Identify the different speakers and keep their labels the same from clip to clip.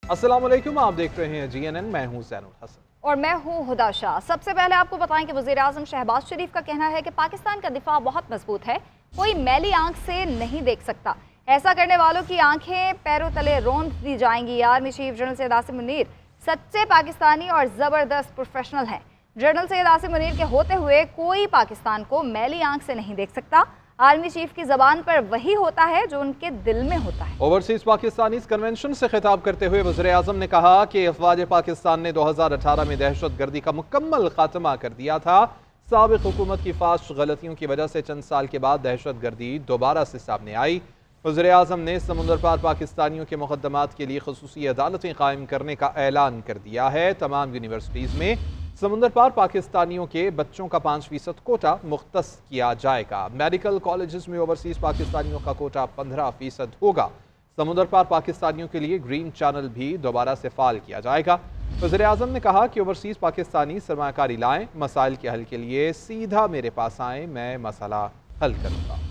Speaker 1: अस्सलाम वालेकुम, आप देख रहे हैं GNN। मैं हूं ज़ैनुल हसन
Speaker 2: और मैं हूं हुदा शाह। सबसे पहले आपको बताएं कि वज़ीर आज़म शहबाज शरीफ का कहना है कि पाकिस्तान का दिफा बहुत मजबूत है, कोई मैली आंख से नहीं देख सकता। ऐसा करने वालों की आंखें पैरों तले रौंद दी जाएंगी। Army chief general Syed Asim Munir सच्चे पाकिस्तानी और ज़बरदस्त प्रोफेशनल हैं। जनरल सैयद आसिम मुनीर के होते हुए कोई पाकिस्तान को मैली आंख से नहीं देख सकता। आर्मी चीफ की जबान पर वही होता है जो उनके दिल में होता है।
Speaker 1: ओवरसीज पाकिस्तानी कन्वेंशन से खिताब करते हुए वज़ीर आज़म ने कहा कि अफवाज पाकिस्तान ने 2018 में दहशत गर्दी का मुकम्मल खात्मा कर दिया था। साबिक हुकूमत की फाश गलतियों की वजह से चंद साल के बाद दहशत गर्दी दोबारा से सामने आई। वज़ीर आज़म ने समुंदर पार पाकिस्तानियों के मुकदमात के लिए खुसूसी अदालतें कायम करने का ऐलान कर दिया है। तमाम यूनिवर्सिटीज़ में समुंदर पार पाकिस्तानियों के बच्चों का 5% कोटा मुख्तस किया जाएगा। मेडिकल कॉलेजेस में ओवरसीज पाकिस्तानियों का कोटा 15% होगा। समुंदर पार पाकिस्तानियों के लिए ग्रीन चैनल भी दोबारा से फाल किया जाएगा। वज़ीर आज़म ने कहा कि ओवरसीज पाकिस्तानी सरमाकारी लाएं, मसाइल के हल के लिए सीधा मेरे पास आएँ, मैं मसला हल करूँगा।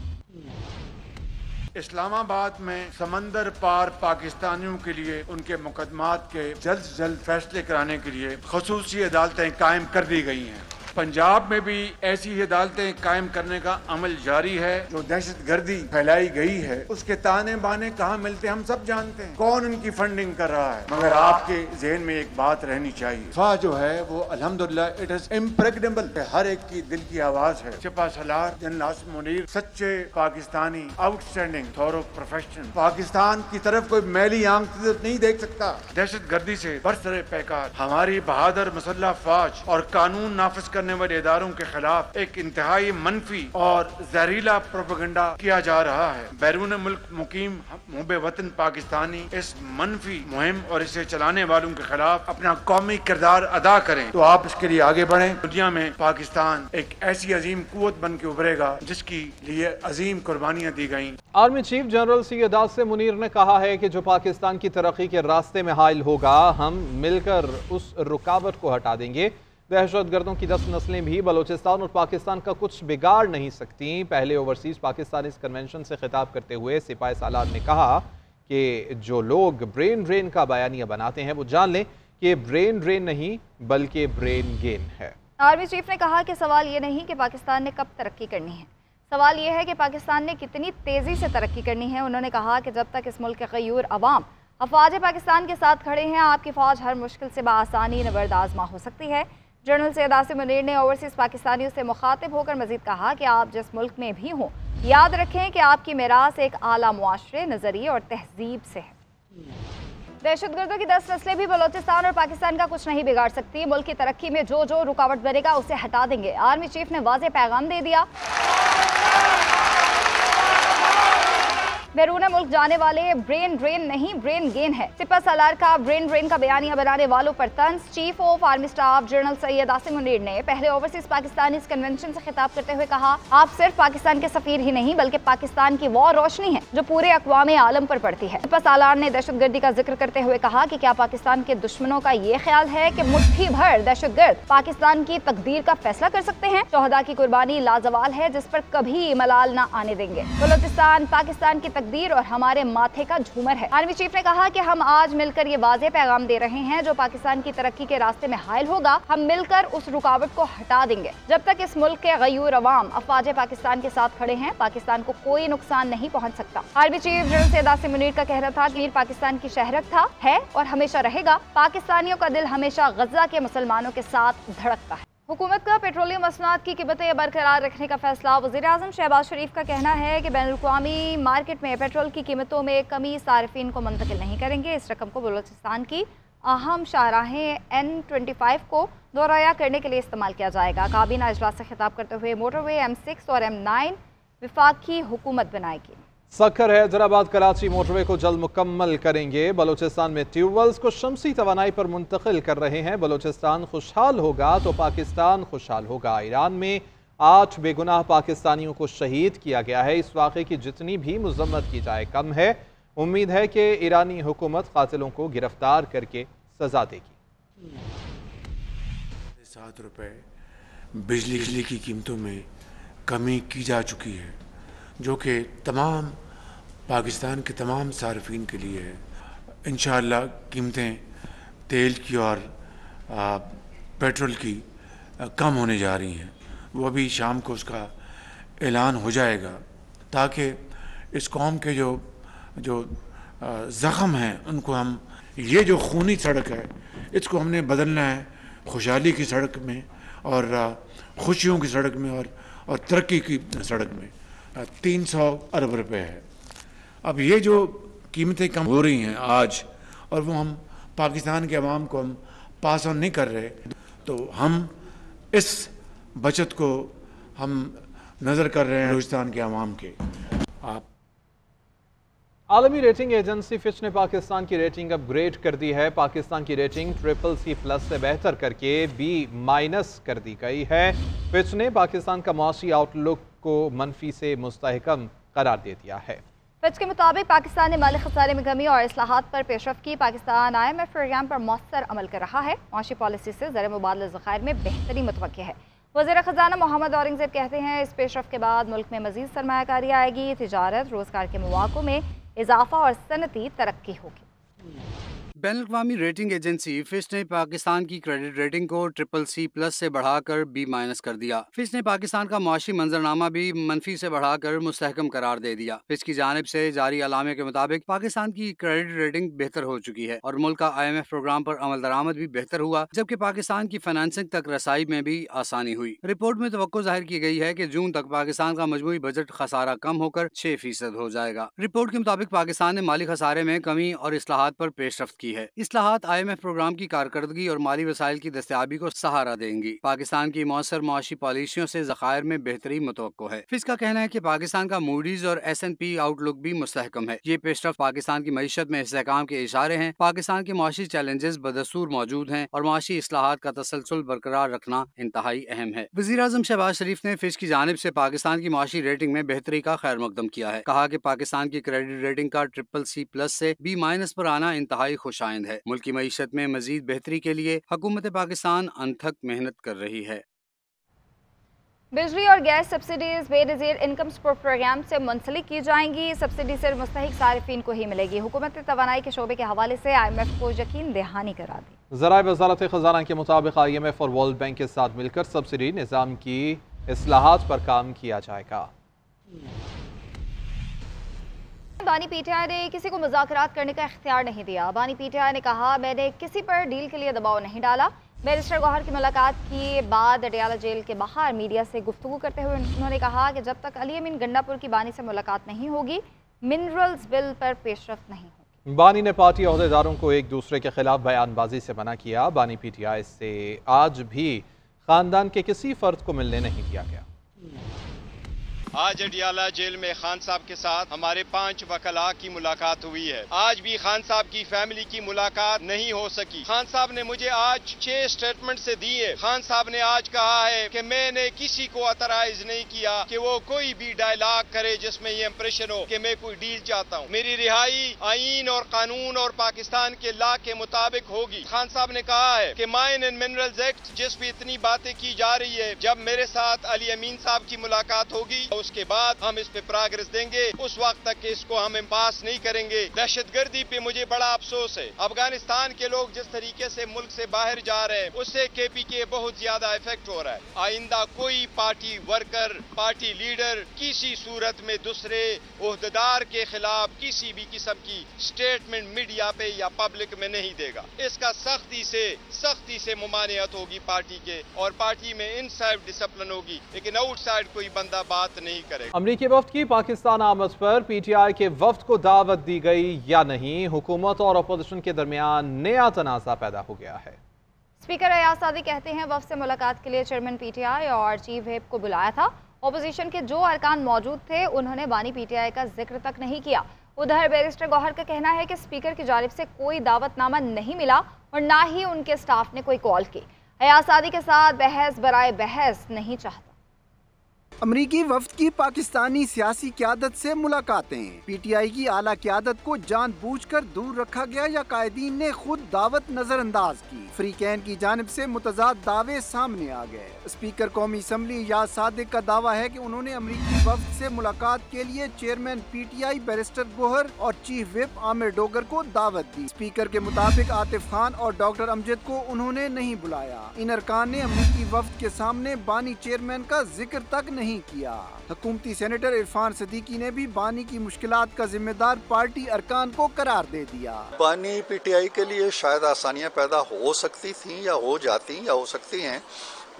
Speaker 3: इस्लामाबाद में समंदर पार पाकिस्तानियों के लिए उनके मुकदमात के जल्द से जल्द फैसले कराने के लिए खुसूसी अदालतें कायम कर दी गई हैं। पंजाब में भी ऐसी अदालतें कायम करने का अमल जारी है। जो दहशत गर्दी फैलाई गई है उसके ताने बाने कहाँ मिलते हैं हम सब जानते हैं, कौन उनकी फंडिंग कर रहा है। मगर आपके जहन में एक बात रहनी चाहिए, फा जो है वो अल्हम्दुलिल्लाह इट इज इम्प्रेग्नेबल, हर एक की दिल की आवाज है। सिपा सलार जनरल आसिम मुनीर सच्चे पाकिस्तानी, आउटस्टैंडिंग थोरो प्रोफेशनल, पाकिस्तान की तरफ कोई मैली आंख से नहीं देख सकता। दहशत गर्दी से बरसरे पैकार हमारी बहादुर मुसल्लह फौज और कानून नाफिज करने वाले इदारों के खिलाफ एक इंतहाई मनफी और जहरीला प्रोपेगेंडा किया जा रहा है। बैरून मुल्क मुकीम मुहब्बे वतन पाकिस्तानी इस मनफी मुहिम और इसे चलाने वालों के खिलाफ अपना कौमी किरदार अदा करें तो आप इसके लिए आगे बढ़ें। दुनिया में पाकिस्तान एक ऐसी अजीम कुव्वत बन के उभरेगा जिसकी लिए अजीम कुर्बानियां दी गई।
Speaker 1: Army chief general Syed Asim Munir ने कहा है कि जो पाकिस्तान की तरक्की के रास्ते में हाइल होगा, हम मिलकर उस रुकावट को हटा देंगे। दहशत गर्दों की 10 नस्लें भी बलोचिस्तान और पाकिस्तान का कुछ बिगाड़ नहीं सकती। पहले ओवरसीज पाकिस्तानी कन्वेंशन से खिताब करते हुए सिपाही सालार ने कहा कि जो लोग ब्रेन ड्रेन का बयानिया बनाते हैं वो जान लें कि ब्रेन ड्रेन नहीं बल्कि ब्रेन गेन है।
Speaker 2: आर्मी चीफ ने कहा कि सवाल ये नहीं कि पाकिस्तान ने कब तरक्की करनी है, सवाल ये है कि पाकिस्तान ने कितनी तेज़ी से तरक्की करनी है। उन्होंने कहा कि जब तक इस मुल्क के गयूर अवाम अफवाज पाकिस्तान के साथ खड़े हैं, आपकी फ़ौज हर मुश्किल से बआसानी नबर्द आज़मा हो सकती है। जनरल सैयद आसिम मुनीर ने ओवरसीज़ पाकिस्तानियों से मुखातिब होकर मजीद कहा कि आप जिस मुल्क में भी हों, याद रखें कि आपकी मिरास एक आला मुआशरे, नज़रिए और तहजीब से है। दहशतगर्दों की 10 नस्लें भी बलोचिस्तान और पाकिस्तान का कुछ नहीं बिगाड़ सकती। मुल्क की तरक्की में जो जो रुकावट बनेगा उसे हटा देंगे। आर्मी चीफ ने वाज़ेह पैगाम दे दिया। बैरून मुल्क जाने वाले ब्रेन ड्रेन नहीं ब्रेन गेन है। सिपा सालार का ब्रेन ड्रेन का बयानिया बनाने वालों पर तंज। Chief of army staff general Syed Asim Munir ने पहले ओवरसीज पाकिस्तानी कन्वेंशन से खिताब करते हुए कहा, आप सिर्फ पाकिस्तान के सफीर ही नहीं बल्कि पाकिस्तान की वो रोशनी है जो पूरे अक़वाम आलम पर पड़ती है। सिपा सालार ने दहशत गर्दी का जिक्र करते हुए कहा कि क्या पाकिस्तान के दुश्मनों का ये ख्याल है कि मुट्ठी भर दहशत गर्द पाकिस्तान की तकदीर का फैसला कर सकते हैं। शोहदा की कुर्बानी लाजवाल है जिस पर कभी मलाल न आने देंगे। बलोचिस्तान पाकिस्तान की तकदीर और हमारे माथे का झूमर है। आर्मी चीफ ने कहा कि हम आज मिलकर ये वाज़ेह पैगाम दे रहे हैं, जो पाकिस्तान की तरक्की के रास्ते में हाइल होगा, हम मिलकर उस रुकावट को हटा देंगे। जब तक इस मुल्क के गयूर अवाम अफवाज पाकिस्तान के साथ खड़े हैं, पाकिस्तान को कोई नुकसान नहीं पहुंच सकता। Army chief general Syed Asim Munir का कहना था कि पाकिस्तान की शहरत था, है और हमेशा रहेगा। पाकिस्तानियों का दिल हमेशा गजा के मुसलमानों के साथ धड़कता है। हुकूमत का पेट्रोलियम मसनूआत की कीमतें बरकरार रखने का फैसला। वज़ीर आज़म शहबाज शरीफ का कहना है कि बैनुल-अक़वामी मार्केट में पेट्रोल की कीमतों में कमी सार्फिन को मुंतकिल नहीं करेंगे। इस रकम को बलूचिस्तान की अहम शाहराहें N25 को दोहराया करने के लिए इस्तेमाल किया जाएगा। काबीना इजलास से खिताब करते हुए मोटरवे M6 और M9 वफाकी हुकूमत बनाएगी।
Speaker 1: सक्खर हैदराबाद कराची मोटरवे को जल्द मुकम्मल करेंगे। बलूचिस्तान में ट्यूबवेल्स को शमसी तवानाई पर मुंतकिल कर रहे हैं। बलूचिस्तान खुशहाल होगा तो पाकिस्तान खुशहाल होगा। ईरान में 8 बेगुनाह पाकिस्तानियों को शहीद किया गया है। इस वाक़े की जितनी भी मज़म्मत की जाए कम है। उम्मीद है कि ईरानी हुकूमत कातिलों को गिरफ्तार करके सजा देगी।
Speaker 3: 7 रुपये बिजली की कीमतों में कमी की जा चुकी है, जो कि तमाम पाकिस्तान के तमाम सार्फिन के लिए है। इंशाअल्लाह कीमतें तेल की और पेट्रोल की कम होने जा रही हैं। वो अभी शाम को उसका ऐलान हो जाएगा, ताकि इस कौम के जो ज़ख़म हैं उनको हम, ये जो खूनी सड़क है इसको हमने बदलना है खुशहाली की सड़क में और खुशियों की सड़क में और तरक्की की सड़क में। 300 अरब रुपए है। अब ये जो कीमतें कम हो रही हैं आज, और वो हम पाकिस्तान के अवाम को हम पास ऑन नहीं कर रहे, तो हम इस बचत को हम नज़र कर रहे हैं बलूचिस्तान के अवाम के।
Speaker 1: आलमी रेटिंग एजेंसी फिच ने पाकिस्तान की रेटिंग अपग्रेड कर दी है। पाकिस्तान की रेटिंग CCC+ से बेहतर करके B- कर दी गई है। फिच ने पाकिस्तान का मौसी आउटलुक को मनफी से मुस्तहकम करार दे दिया है।
Speaker 2: फिच के मुताबिक पाकिस्तान ने माली खसारे में कमी और इस्लाहात पर पेशरफ्त की। पाकिस्तान IMF प्रोग्राम पर मौसर अमल कर रहा है। माशी पॉलिसी से ज़र मुबादला ज़खायर में बेहतरी मुतवक्किल है। वज़ीर ख़जाना मोहम्मद औरंगज़ेब कहते हैं इस पेशरफ्त के बाद मुल्क में मज़ीद सरमायाकारी आएगी, तिजारत, रोज़गार के मौक़ों में इजाफा और सनती तरक्की होगी।
Speaker 4: बैनुल-अक़वामी रेटिंग एजेंसी फिच ने पाकिस्तान की क्रेडिट रेटिंग को CCC+ से बढ़ाकर B- कर दिया। फिच ने पाकिस्तान का मुआशी मंजरनामा भी मनफी से बढ़ाकर मुस्तहकम करार दे दिया। फिच की जानिब से जारी अलामे के मुताबिक पाकिस्तान की क्रेडिट रेटिंग बेहतर हो चुकी है और मुल्क का IMF प्रोग्राम पर अमल दरामद भी बेहतर हुआ, जबकि पाकिस्तान की फाइनेंसिंग तक रसाई में भी आसानी हुई। रिपोर्ट में तवक्को जाहिर की गई है कि जून तक पाकिस्तान का मजमूई बजट खसारा कम होकर 6% हो जाएगा। रिपोर्ट के मुताबिक पाकिस्तान ने माली खसारे में कमी और इस्लाहात पर पेशरफ्त की है। इस्लाहात IMF प्रोग्राम की कारकर्दगी और माली वसाइल की दस्तयाबी को सहारा देंगी। पाकिस्तान की मौसर मुआशी पॉलिसियों से ज़खायर में बेहतरी मुतवक्को है। फिच का कहना है कि पाकिस्तान का मूडीज और S&P आउटलुक भी मुस्तहकम है। ये पेशरफ्त पाकिस्तान की मईशत में इस्तेहकाम के इशारे हैं। पाकिस्तान के मुआशी चैलेंजेस बदस्तूर मौजूद हैं और मुआशी इस्लाहात का तसलसल बरकरार रखना इंतहाई अहम है। वज़ीर आज़म शहबाज शरीफ ने फिच की जानिब से पाकिस्तान की मुआशी रेटिंग में बेहतरी का खैर मकदम किया है। कहा कि पाकिस्तान की क्रेडिट रेटिंग का CCC+ से B- पर आना इंतहाई खुशाइंद है। मुल्क की मईशत में मजीद बेहतरी के लिए हुकूमत पाकिस्तान अनथक मेहनत कर रही है।
Speaker 2: बिजली और gas subsidies Benazir income support programme से मुंसलिक की जाएंगी। सब्सिडी सिर्फ मुस्तहिक सारिफीन को ही मिलेगी। हुकूमत ने तवानाई के शोबे के हवाले से IMF को यकीन दहानी करा दी।
Speaker 1: ज़राए वज़ारत ख़ज़ाना के मुताबिक IMF और वर्ल्ड बैंक के साथ मिलकर सब्सिडी निज़ाम की इस्लाहात पर काम किया जाएगा।
Speaker 2: बानी PTI ने किसी को मुज़ाकरात करने का इख्तियार नहीं दिया। बानी PTI ने कहा मैंने किसी पर डील के लिए दबाव नहीं डाला। बैरिस्टर गौहर की मुलाकात के बाद अडियाला जेल के बाहर मीडिया से गुफ्तगू करते हुए उन्होंने कहा कि जब तक अली अमीन गंडापुर की बानी से मुलाकात नहीं होगी, मिनरल्स बिल पर पेशरफ्त नहीं होगी।
Speaker 1: बानी ने पार्टी अहदेदारों को एक दूसरे के खिलाफ बयानबाजी से मना किया। बानी PTI से आज भी खानदान के किसी फर्द को मिलने नहीं दिया गया।
Speaker 5: आज अडियाला जेल में खान साहब के साथ हमारे 5 वकला की मुलाकात हुई है। आज भी खान साहब की फैमिली की मुलाकात नहीं हो सकी। खान साहब ने मुझे आज 6 स्टेटमेंट से दी है। खान साहब ने आज कहा है कि मैंने किसी को अतराइज नहीं किया कि वो कोई भी डायलॉग करे जिसमें ये इंप्रेशन हो कि मैं कोई डील चाहता हूँ। मेरी रिहाई आईन और कानून और पाकिस्तान के लॉ के मुताबिक होगी। खान साहब ने कहा है कि माइन एंड मिनरल्स एक्ट जिस पे इतनी बातें की जा रही है, जब मेरे साथ अली अमीन साहब की मुलाकात होगी उसके बाद हम इस पे प्रोग्रेस देंगे। उस वक्त तक इसको हम पास नहीं करेंगे। दहशतगर्दी पे मुझे बड़ा अफसोस है। अफगानिस्तान के लोग जिस तरीके से मुल्क से बाहर जा रहे हैं उससे KPK बहुत ज्यादा इफेक्ट हो रहा है। आइंदा कोई पार्टी वर्कर, पार्टी लीडर किसी सूरत में दूसरे ओहदेदार के खिलाफ किसी भी किस्म की स्टेटमेंट मीडिया पे या पब्लिक में नहीं देगा। इसका सख्ती से मुमानियत होगी पार्टी के, और पार्टी में इनसाइड डिसिप्लिन होगी, लेकिन आउटसाइड कोई बंदा बात नहीं करेगा।
Speaker 1: अमरीकी वफ्द की पाकिस्तान आमद पर PTI के वफ्द को दावत दी गई या नहीं, हुकूमत और अपोजिशन के दरमियान नया तनाज़ा पैदा हो गया है।
Speaker 2: स्पीकर अयाज सादी कहते हैं वफ्द से मुलाकात के लिए चेयरमैन PTI और चीफ व्हिप को बुलाया था। अपोजिशन के जो अरकान मौजूद थे उन्होंने बानी PTI का जिक्र तक नहीं किया। उधर बैरिस्टर गौहर का कहना है कि स्पीकर की जानिब से कोई दावतनामा नहीं मिला और ना ही उनके स्टाफ ने कोई कॉल की। अयाज सादी के साथ बहस बराए बहस नहीं चाहता।
Speaker 6: अमरीकी वफ्द की पाकिस्तानी सियासी क़यादत से मुलाकातें। PTI की आला क़यादत को जानबूझकर दूर रखा गया या कायदीन ने खुद दावत नजरअंदाज की। फ्रीकैन की जानिब से मुतजाद दावे सामने आ गए। स्पीकर कौमी असम्बली याद सादिक का दावा है कि उन्होंने अमरीकी वफ्द से मुलाकात के लिए चेयरमैन PTI बैरिस्टर गोहर और चीफ विप आमिर डोगर को दावत दी। स्पीकर के मुताबिक आतिफ खान और डॉक्टर अमजद को उन्होंने नहीं बुलाया। इन अरकान ने अमरीकी वफ्द के सामने बानी चेयरमैन का जिक्र तक नहीं किया। हुकूमती सेनेटर इरफान सदीकी ने भी बानी की मुश्किलात का जिम्मेदार पार्टी अरकान को करार दे दिया।
Speaker 7: बानी PTI के लिए शायद आसानियां पैदा हो सकती थी या हो जाती या हो सकती हैं,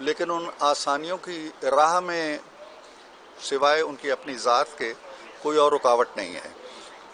Speaker 7: लेकिन उन आसानियों की राह में सिवाय उनकी अपनी ज़ात के कोई और रुकावट नहीं है।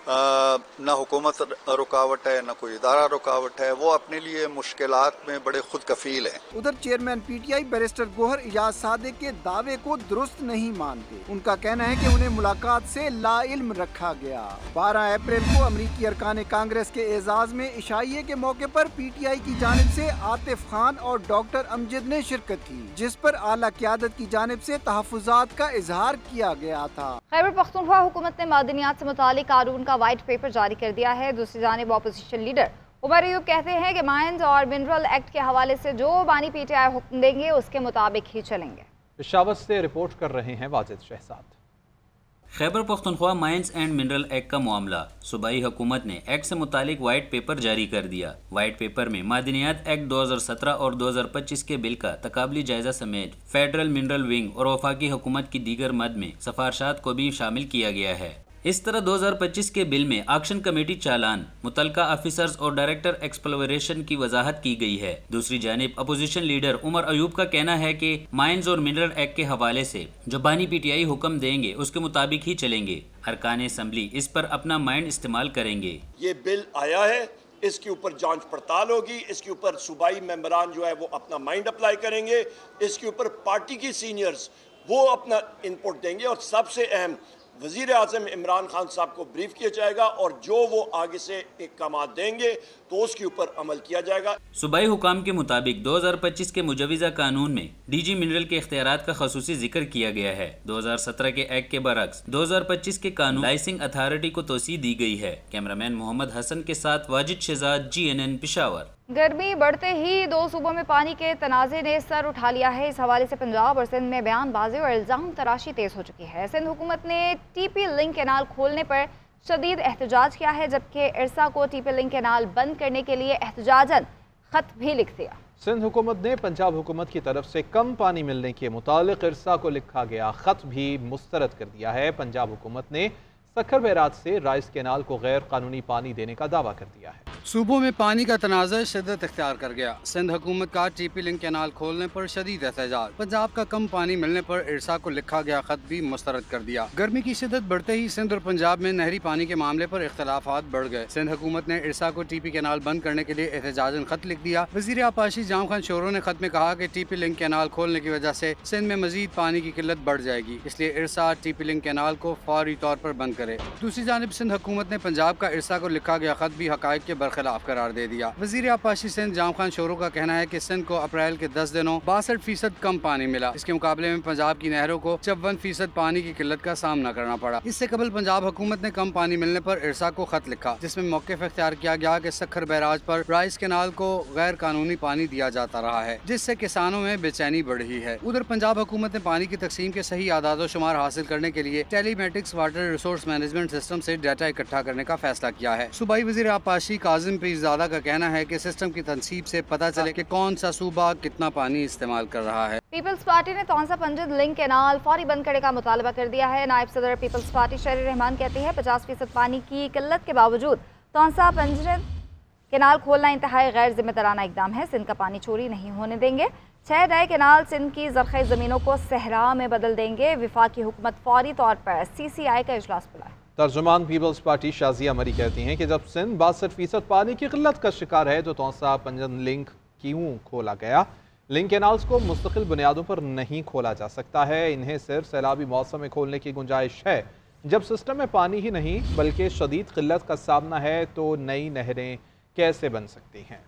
Speaker 7: न हुकूमत रुकावट है, न कोई इदारा रुकावट है। वो अपने लिए मुश्किलात में बड़े खुद कफील हैं।
Speaker 6: उधर चेयरमैन PTI बैरिस्टर गोहर याद सादिक के दावे को दुरुस्त नहीं मानते। उनका कहना है कि उन्हें मुलाकात से लाइल्म रखा गया। 12 अप्रैल को अमरीकी अरकान कांग्रेस के एजाज में इशाइये के मौके पर PTI की जानिब से आतिफ खान और डॉक्टर अमजद ने शिरकत की, जिस पर आला क़यादत की जानिब से तहफ़्फ़ुज़ात का इजहार किया गया था।
Speaker 2: खैबर पख्तूनख्वा हुकूमत ने मादनियात से मुतालिक कानून का व्हाइट पेपर जारी कर दिया है। दूसरी जानिब ऑपोजिशन लीडर उमर अयूब कहते हैं कि माइंस और मिनरल एक्ट के हवाले से जो बानी PTI हुक्म देंगे उसके मुताबिक ही चलेंगे।
Speaker 1: पेशावर से रिपोर्ट कर रहे हैं Wajid Shahzad.
Speaker 8: Khyber Pakhtunkhwa mines and mineral act का मामला। सूबाई हुकूमत ने एक्ट से मुतालिक वाइट पेपर जारी कर दिया। वाइट पेपर में मादनियात एक्ट 2017 और 2025 के बिल का तकाबली जायजा समेत फेडरल मिनरल विंग और वफाकी हुकूमत की दीगर मद में सिफारशात को भी शामिल किया गया है। इस तरह 2025 के बिल में एक्शन कमेटी चालान, मुतलका ऑफिसर्स और डायरेक्टर एक्सप्लोरेशन की वजाहत की गई है। दूसरी जानिब अपोजिशन लीडर उमर अयूब का कहना है कि माइंस और मिनरल एक्ट के हवाले से जो बानी PTI हुक्म देंगे उसके मुताबिक ही चलेंगे। अरकान असम्बली इस पर अपना माइंड इस्तेमाल करेंगे।
Speaker 9: ये बिल आया है, इसके ऊपर जांच पड़ताल होगी, इसके ऊपर सूबाई मेंबरान जो है वो अपना माइंड अप्लाई करेंगे, इसके ऊपर पार्टी की सीनियर्स वो अपना इनपुट देंगे और सबसे अहम वज़ीर आज़म इमरान खान साहब को ब्रीफ किया जाएगा और जो वो आगे से इक़दाम देंगे तो उसके ऊपर अमल किया जाएगा। सूबाई हुकाम के मुताबिक 2025 के मुजवज़ा कानून में DG मिनरल के इख्तियारात का खसूसी जिक्र किया गया है। 2017 के एक्ट के बरक्स 2025 के कानून लाइसेंसिंग अथॉरिटी को तोसी दी गई है। कैमरामैन मोहम्मद हसन के साथ वाजिद शहजाद, GNN पेशावर।
Speaker 2: गर्मी बढ़ते ही दो सूबों में पानी के तनाज़े ने सर उठा लिया है। इस हवाले से पंजाब और सिंध में बयानबाजी और इल्ज़ाम तराशी तेज़ हो चुकी है। सिंध हुकूमत ने TP लिंक कैनाल खोलने पर शदीद एहतजाज किया है, जबकि इरसा को TP लिंक कैनाल बंद करने के लिए एहतजाजन खत भी लिख दिया।
Speaker 1: सिंध हुकूमत ने पंजाब हुकूमत की तरफ से कम पानी मिलने के मुतालिक इरसा को लिखा गया खत भी मुस्तरद कर दिया है। पंजाब हुकूमत ने सखर बैराज से राइस कैनाल को गैर कानूनी पानी देने का दावा कर दिया है।
Speaker 4: सूबों में पानी का तनाज़ा शिद्दत इख्तियार कर गया। सिंध हुकूमत का TP लिंक कैनाल खोलने पर शदीद एहतजाज। पंजाब का कम पानी मिलने पर इरसा को लिखा गया खत भी मुस्तरद कर दिया। गर्मी की शिद्दत बढ़ते ही सिंध और पंजाब में नहरी पानी के मामले पर इख्तलाफात बढ़ गए। सिंध हुकूमत ने इरसा को TP कैनाल बंद करने के लिए एहतजाजन खत लिख दिया। वज़ीर आपाशी जाम खान शोरो ने खत में कहा कि TP लिंक कैनाल खोलने की वजह से सिंध में मजीद पानी की किल्लत बढ़ जाएगी, इसलिए इरसा TP लिंक कैनाल को फौरी तौर पर बंद करे। दूसरी जानिब सिंध हुकूमत ने पंजाब का इरसा को लिखा गया खत भी हकायक के बरखिलाफ करार दे दिया। वज़ीर आपाशी सिंध जाम खान शोरो का कहना है कि सिंध को अप्रैल के 10 दिनों 62% कम पानी मिला। इसके मुकाबले में पंजाब की नहरों को 54% पानी की किल्लत का सामना करना पड़ा। इससे कबल पंजाब हुकूमत ने कम पानी मिलने पर इरसा को खत लिखा, जिसमें मौक़िफ़ इख्तियार किया गया कि सखर बैराज पर राइस कैनाल को गैर कानूनी पानी दिया जाता रहा है, जिससे किसानों में बेचैनी बढ़ी है। उधर पंजाब हुकूमत ने पानी की तकसीम के सही आदाद शुमार हासिल करने के लिए telematics water resource management system से डाटा इकट्ठा करने का फैसला किया है। सूबाई वज़ीर आपाशी काजिम पीरज़ादा का कहना है कि सिस्टम की तनसीब से पता चले कि कौन सा सूबा कितना पानी इस्तेमाल कर रहा है।
Speaker 2: पीपल्स पार्टी ने तौंसा पंजद लिंक कैनाल फौरी बंद करने का मुतालबा कर दिया है। नायब सदर पीपल्स पार्टी शहरी रहमान कहती है 50% पानी की किल्लत के बावजूद तौंसा पंजद कैनाल खोलना इंतहाई गैर जिम्मेदाराना इकदाम है। सिंध का पानी चोरी नहीं होने देंगे। 6 नए कैनाल सिंध की ज़रख़ी ज़मीनों को सहरा में बदल देंगे। वफाकी हुकूमत फौरी तौर पर CCI का इजलास बुलाए।
Speaker 1: तर्जुमान पीपल्स पार्टी शाजिया मरी कहती हैं कि जब सिंध 62% पानी की किल्लत का शिकार है तो तौंसा पंजद लिंक क्यों खोला गया। लिंक कैनाल्स को मुस्तकिल बुनियादों पर नहीं खोला जा सकता है। इन्हें सिर्फ सैलाबी मौसम में खोलने की गुंजाइश है। जब सिस्टम में पानी ही नहीं बल्कि शदीद किल्लत का सामना है तो नई नहरें कैसे बन सकती हैं।